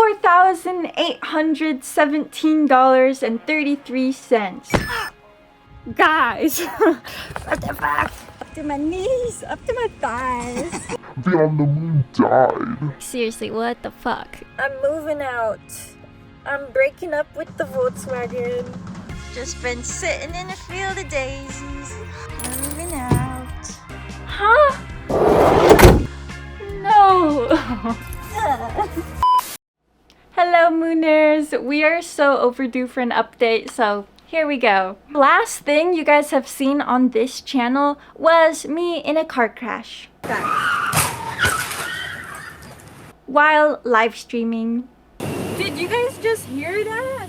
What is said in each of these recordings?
$4,817.33. Guys, what the fuck? Up to my knees, up to my thighs. On the moon died. Seriously, what the fuck? I'm moving out. I'm breaking up with the Volkswagen. Just been sitting in a field of daisies. I'm moving out. Huh? No. Hello Mooners. We are so overdue for an update, so here we go. Last thing you guys have seen on this channel was me in a car crash. While live streaming. Did you guys just hear that?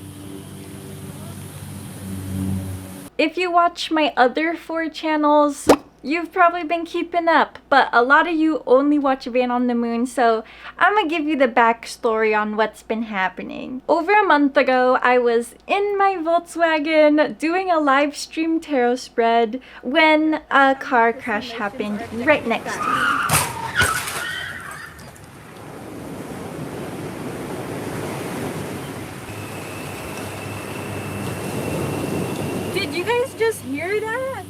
If you watch my other 4 channels, you've probably been keeping up, but a lot of you only watch Van on the Moon, so I'm gonna give you the backstory on what's been happening. Over a month ago, I was in my Volkswagen doing a live stream tarot spread when a car crash happened right next to me. Did you guys just hear that?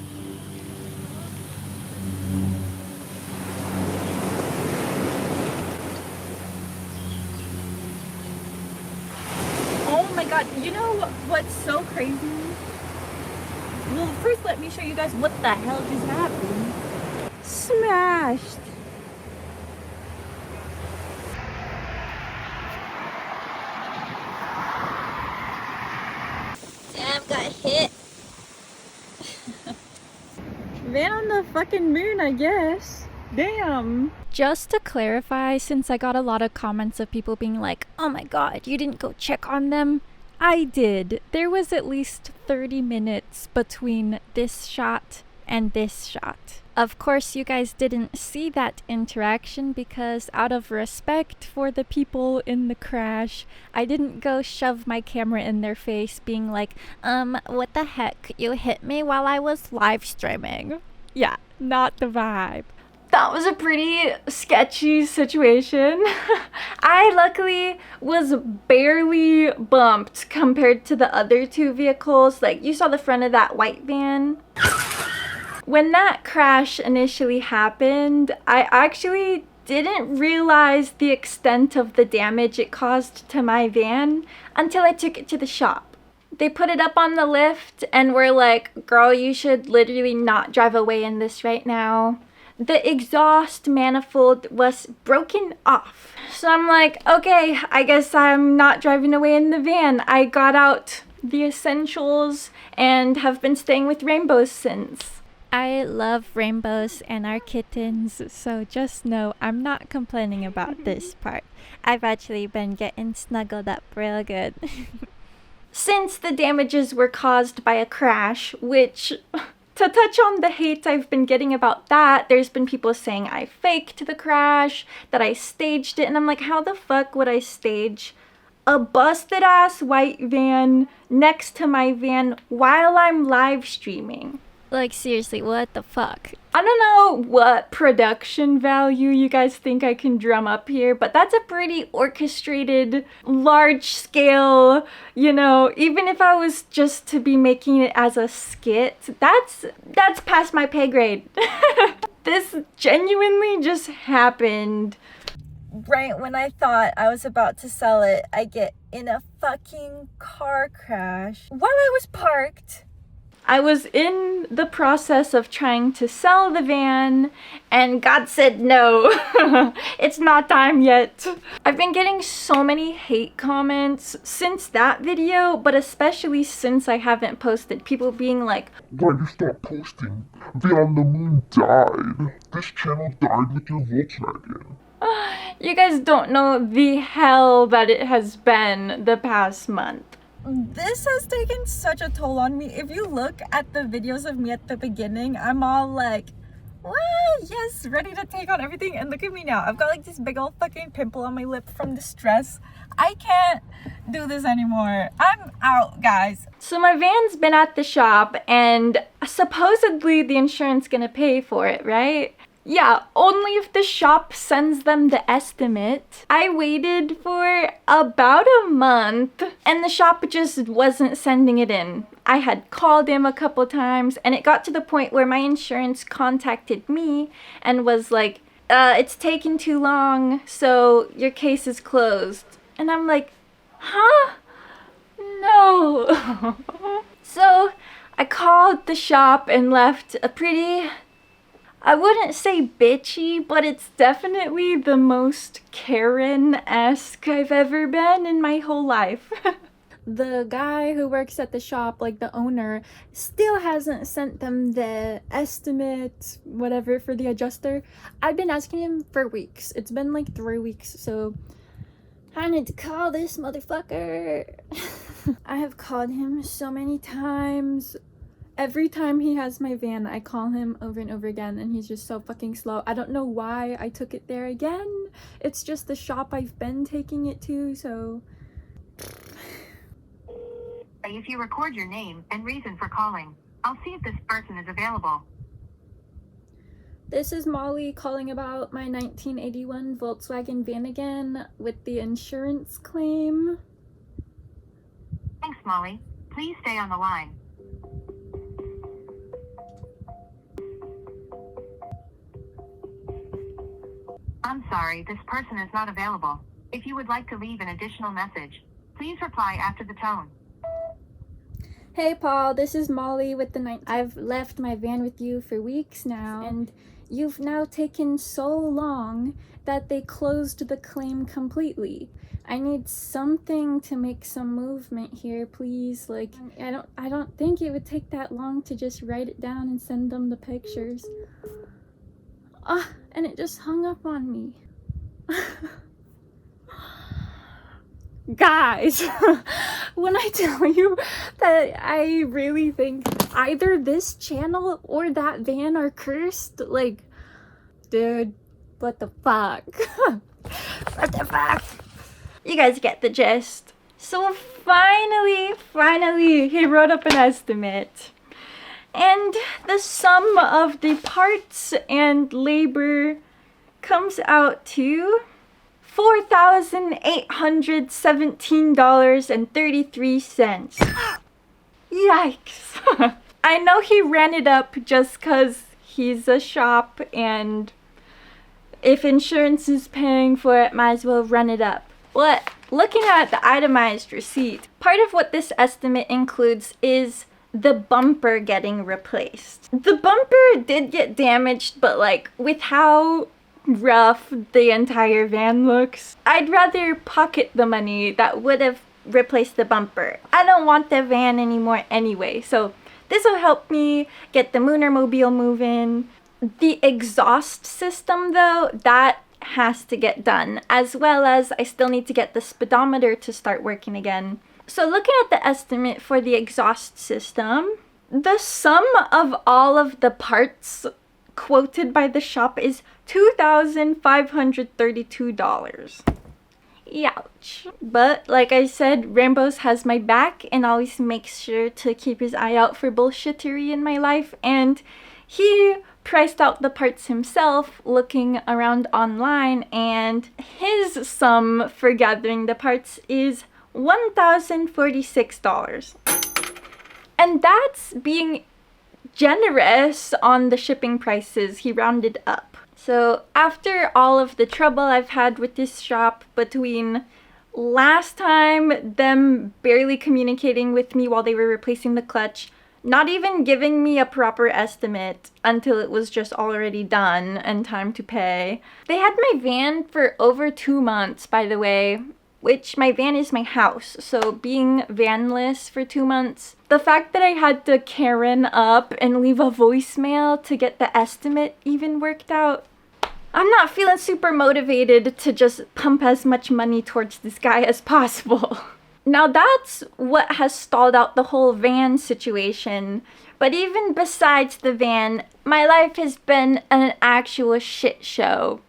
Oh my god, you know what's so crazy? Well, first let me show you guys what the hell just happened. Smashed. Damn, got hit. Van on the fucking moon, I guess. Damn. Just to clarify, since I got a lot of comments of people being like, oh my god, you didn't go check on them. I did. There was at least 30 minutes between this shot and this shot. Of course, you guys didn't see that interaction because out of respect for the people in the crash, I didn't go shove my camera in their face being like, what the heck? You hit me while I was live streaming. Yeah, not the vibe. That was a pretty sketchy situation. I luckily was barely bumped compared to the other 2 vehicles. Like, you saw the front of that white van. When that crash initially happened, I actually didn't realize the extent of the damage it caused to my van until I took it to the shop. They put it up on the lift and were like, girl, you should literally not drive away in this right now. The exhaust manifold was broken off. So I'm like, okay, I guess I'm not driving away in the van. I got out the essentials and have been staying with rainbows since. I love rainbows and our kittens, so just know I'm not complaining about this part. I've actually been getting snuggled up real good. Since the damages were caused by a crash, which, to touch on the hate I've been getting about that, there's been people saying I faked the crash, that I staged it, and I'm like, how the fuck would I stage a busted ass white van next to my van while I'm live streaming? Like, seriously, what the fuck? I don't know what production value you guys think I can drum up here, but that's a pretty orchestrated, large scale, you know, even if I was just to be making it as a skit, that's past my pay grade. This genuinely just happened. Right when I thought I was about to sell it, I get in a fucking car crash while I was parked. I was in the process of trying to sell the van, and God said no, it's not time yet. I've been getting so many hate comments since that video, but especially since I haven't posted. People being like, why you stop posting? On the moon died. This channel died with your Volkswagen. You guys don't know the hell that it has been the past month. This has taken such a toll on me. If you look at the videos of me at the beginning, I'm all like, well, yes, ready to take on everything. And look at me now. I've got like this big old fucking pimple on my lip from the stress. I can't do this anymore. I'm out, guys. So my van's been at the shop and supposedly the insurance gonna pay for it, right? Yeah, only if the shop sends them the estimate. I waited for about a month and the shop just wasn't sending it in. I had called him a couple times and it got to the point where my insurance contacted me and was like, it's taking too long, so your case is closed. And I'm like, huh? No. So I called the shop and left a pretty, I wouldn't say bitchy, but it's definitely the most Karen-esque I've ever been in my whole life. The guy who works at the shop, like the owner, still hasn't sent them the estimate, whatever, for the adjuster. I've been asking him for weeks. It's been like 3 weeks, so I need to call this motherfucker. I have called him so many times. Every time he has my van, I call him over and over again, and he's just so fucking slow. I don't know why I took it there again. It's just the shop I've been taking it to, so... If you record your name and reason for calling, I'll see if this person is available. This is Molly calling about my 1981 Volkswagen Vanagon with the insurance claim. Thanks, Molly. Please stay on the line. I'm sorry, this person is not available. If you would like to leave an additional message, please reply after the tone. Hey Paul, this is Molly with the I've left my van with you for weeks now, and you've now taken so long that they closed the claim completely. I need something to make some movement here, please. Like, I don't think it would take that long to just write it down and send them the pictures. And it just hung up on me. Guys, when I tell you that I really think either this channel or that van are cursed, like, dude, what the fuck? What the fuck? You guys get the gist. So finally, he wrote up an estimate. And the sum of the parts and labor comes out to $4,817.33. Yikes. I know he ran it up just because he's a shop and if insurance is paying for it, might as well run it up. But looking at the itemized receipt, part of what this estimate includes is the bumper getting replaced. The bumper did get damaged, but like with how rough the entire van looks, I'd rather pocket the money that would have replaced the bumper. I don't want the van anymore anyway, so this will help me get the Moonermobile moving. The exhaust system though, that has to get done, as well as I still need to get the speedometer to start working again. So looking at the estimate for the exhaust system, the sum of all of the parts quoted by the shop is $2,532. Ouch. But like I said, Rambos has my back and always makes sure to keep his eye out for bullshittery in my life, and he priced out the parts himself looking around online, and his sum for gathering the parts is $1,046. And that's being generous on the shipping prices. He rounded up. So after all of the trouble I've had with this shop, between last time them barely communicating with me while they were replacing the clutch, not even giving me a proper estimate until it was just already done and time to pay. They had my van for over 2 months, by the way, which my van is my house, so being vanless for 2 months, the fact that I had to Karen up and leave a voicemail to get the estimate even worked out, I'm not feeling super motivated to just pump as much money towards this guy as possible. Now that's what has stalled out the whole van situation, but even besides the van, my life has been an actual shit show.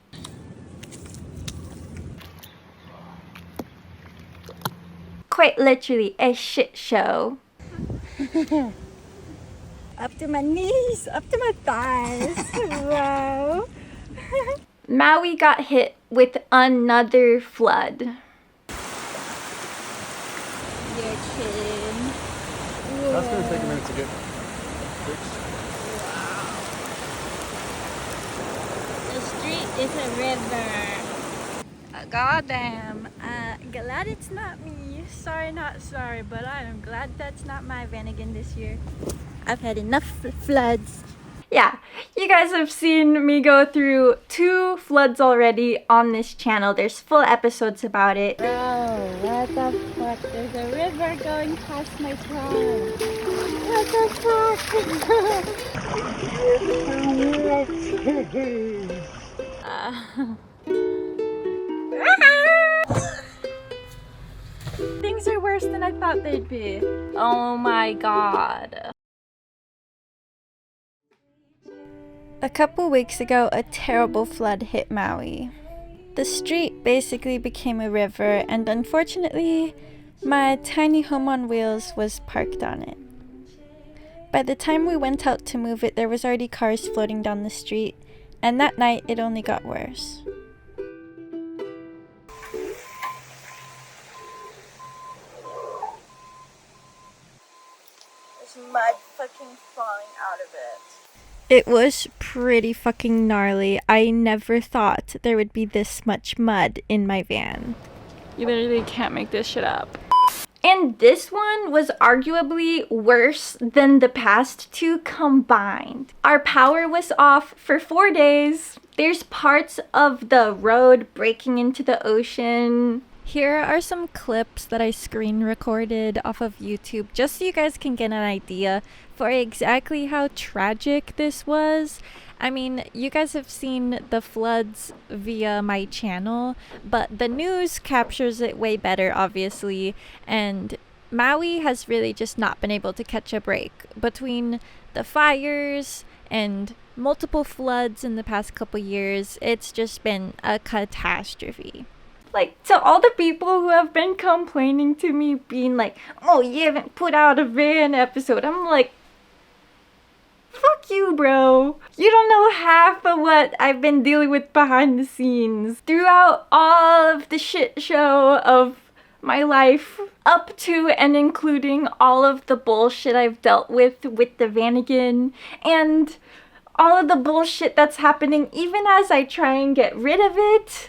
Quite literally a shit show. Up to my knees, up to my thighs. Wow. Maui got hit with another flood. You're kidding. That's gonna take a minute to get fixed. The street is a river. Goddamn. Glad it's not me. Sorry, not sorry, but I am glad that's not my Vanagon this year. I've had enough floods. Yeah, you guys have seen me go through 2 floods already on this channel. There's full episodes about it. Bro, what the fuck? There's a river going past my car. What the fuck? Things are worse than I thought they'd be. Oh my god. A couple weeks ago, a terrible flood hit Maui. The street basically became a river, and unfortunately, my tiny home on wheels was parked on it. By the time we went out to move it, there was already cars floating down the street, and that night it only got worse. There's mud fucking falling out of it. It was pretty fucking gnarly. I never thought there would be this much mud in my van. You literally can't make this shit up. And this one was arguably worse than the past 2 combined. Our power was off for 4 days. There's parts of the road breaking into the ocean. Here are some clips that I screen recorded off of YouTube just so you guys can get an idea for exactly how tragic this was. I mean, you guys have seen the floods via my channel, but the news captures it way better, obviously, and Maui has really just not been able to catch a break. Between the fires and multiple floods in the past couple years, it's just been a catastrophe. Like, to all the people who have been complaining to me, being like, oh, you haven't put out a van episode, I'm like, fuck you, bro. You don't know half of what I've been dealing with behind the scenes throughout all of the shit show of my life, up to and including all of the bullshit I've dealt with the Vanagon, and all of the bullshit that's happening even as I try and get rid of it.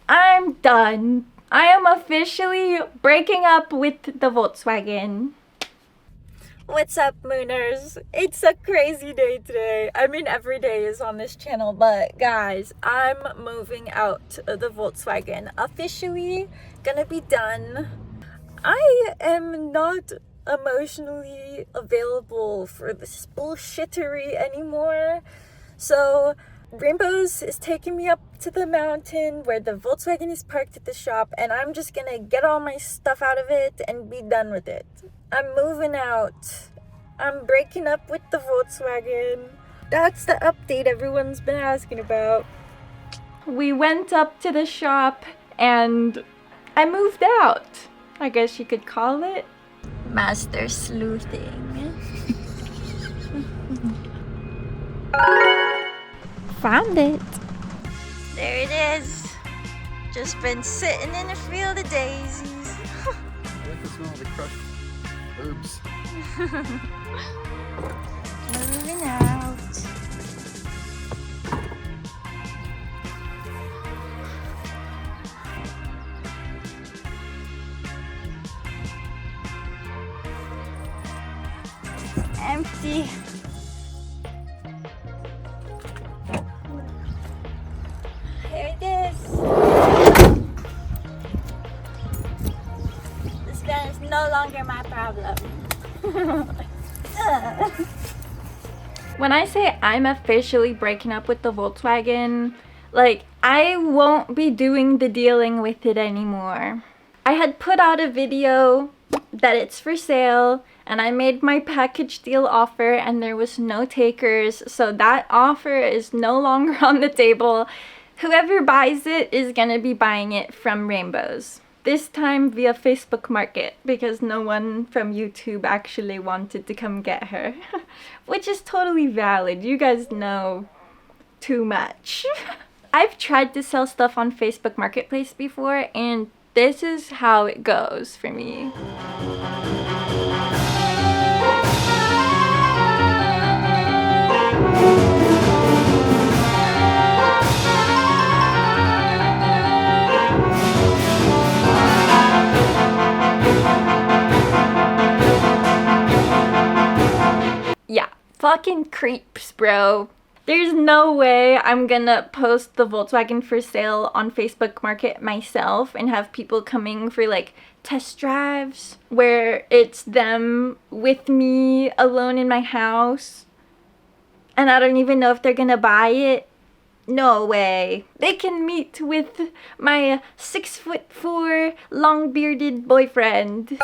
I'm done. I am officially breaking up with the Volkswagen. What's up, Mooners? It's a crazy day today. I mean, every day is on this channel, but guys, I'm moving out of the Volkswagen. Officially gonna be done. I am not emotionally available for this bullshittery anymore. So Rainbows is taking me up to the mountain where the Volkswagen is parked at the shop, and I'm just gonna get all my stuff out of it and be done with it. I'm moving out. I'm breaking up with the Volkswagen. That's the update everyone's been asking about. We went up to the shop and I moved out, I guess you could call it. Master sleuthing. Found it. There it is. Just been sitting in a field of daisies. I like the smell of the crushed herbs. Moving out. Empty. Here it is. This van is no longer my problem. When I say I'm officially breaking up with the Volkswagen, like, I won't be doing the dealing with it anymore. I had put out a video that it's for sale, and I made my package deal offer and there was no takers, so that offer is no longer on the table. Whoever buys it is gonna be buying it from Rainbows. This time via Facebook Market, because no one from YouTube actually wanted to come get her. Which is totally valid. You guys know too much. I've tried to sell stuff on Facebook Marketplace before, and this is how it goes for me. Yeah, fucking creeps, bro. There's no way I'm gonna post the Volkswagen for sale on Facebook Market myself and have people coming for like test drives where it's them with me alone in my house and I don't even know if they're gonna buy it. No way. They can meet with my 6'4" long-bearded boyfriend.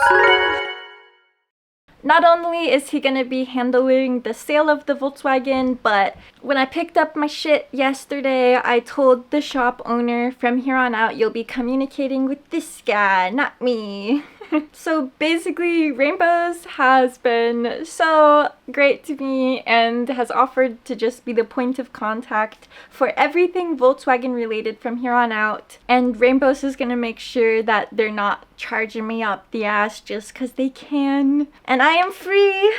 Not only is he gonna be handling the sale of the Volkswagen, but when I picked up my shit yesterday, I told the shop owner, from here on out, you'll be communicating with this guy, not me. So basically, Rainbows has been so great to me and has offered to just be the point of contact for everything Volkswagen related from here on out. And Rainbows is gonna make sure that they're not charging me up the ass just because they can. And I am free.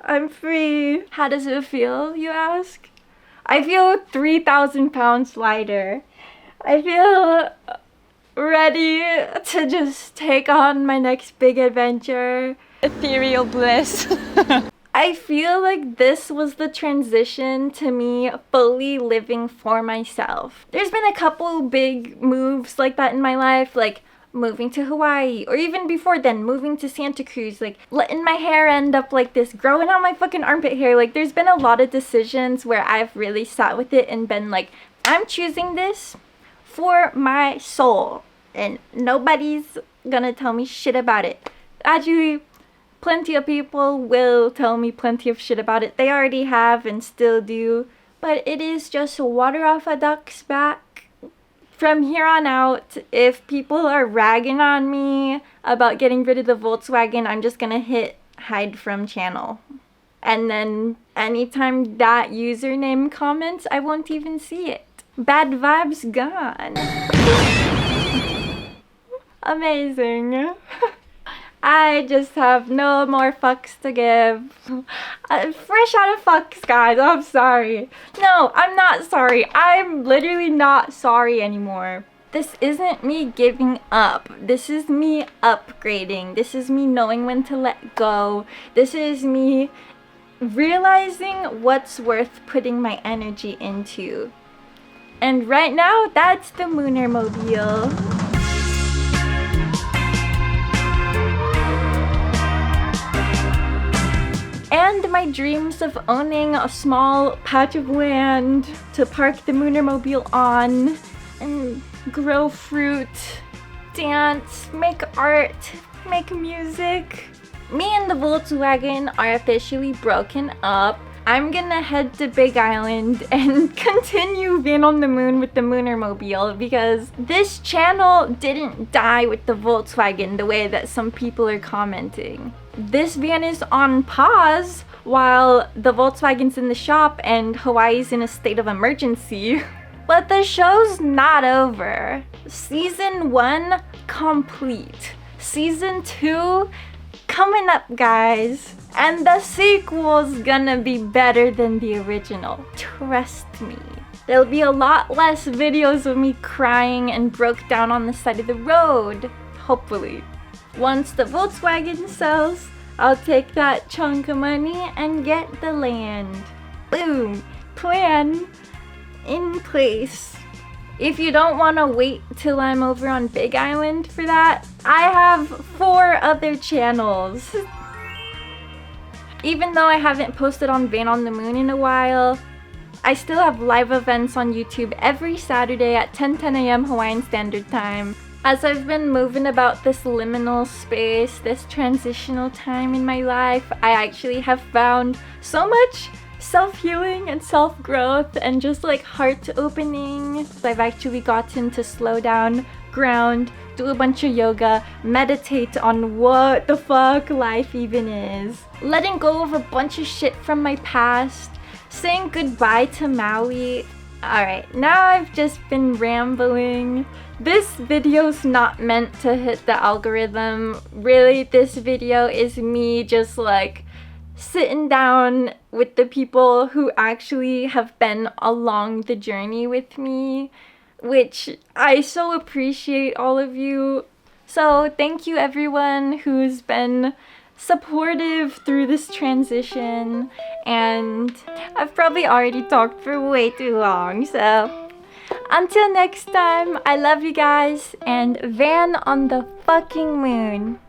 I'm free. How does it feel, you ask? I feel 3,000 pounds lighter. I feel ready to just take on my next big adventure. Ethereal bliss. I feel like this was the transition to me fully living for myself. There's been a couple big moves like that in my life, like moving to Hawaii, or even before then, moving to Santa Cruz, like letting my hair end up like this, growing out my fucking armpit hair. Like there's been a lot of decisions where I've really sat with it and been like, I'm choosing this for my soul and nobody's gonna tell me shit about it. Actually, plenty of people will tell me plenty of shit about it. They already have and still do, but it is just water off a duck's back. From here on out, if people are ragging on me about getting rid of the Volkswagen, I'm just gonna hit hide from channel. And then anytime that username comments, I won't even see it. Bad vibes gone. Amazing. I just have no more fucks to give. Fresh out of fucks, guys. I'm sorry. No, I'm not sorry. I'm literally not sorry anymore. This isn't me giving up. This is me upgrading. This is me knowing when to let go. This is me realizing what's worth putting my energy into. And right now, that's the Moonermobile. And my dreams of owning a small patch of land to park the Moonermobile on and grow fruit, dance, make art, make music. Me and the Volkswagen are officially broken up. I'm gonna head to Big Island and continue being on the moon with the Moonermobile because this channel didn't die with the Volkswagen the way that some people are commenting. This van is on pause while the Volkswagen's in the shop and Hawaii's in a state of emergency. But the show's not over. Season 1 complete. Season 2 coming up, guys. And the sequel's gonna be better than the original. Trust me. There'll be a lot less videos of me crying and broke down on the side of the road. Hopefully. Once the Volkswagen sells, I'll take that chunk of money and get the land. Boom. Plan in place. If you don't want to wait till I'm over on Big Island for that, I have 4 other channels. Even though I haven't posted on Van on the Moon in a while, I still have live events on YouTube every Saturday at 10 a.m. Hawaiian Standard Time. As I've been moving about this liminal space, this transitional time in my life, I actually have found so much self-healing and self-growth and just like heart-opening. I've actually gotten to slow down, ground, do a bunch of yoga, meditate on what the fuck life even is. Letting go of a bunch of shit from my past, saying goodbye to Maui. Alright, now I've just been rambling. This video's not meant to hit the algorithm. Really, this video is me just like sitting down with the people who actually have been along the journey with me, which I so appreciate all of you. So thank you everyone who's been supportive through this transition, and I've probably already talked for way too long, so until next time, I love you guys, and Van on the fucking moon.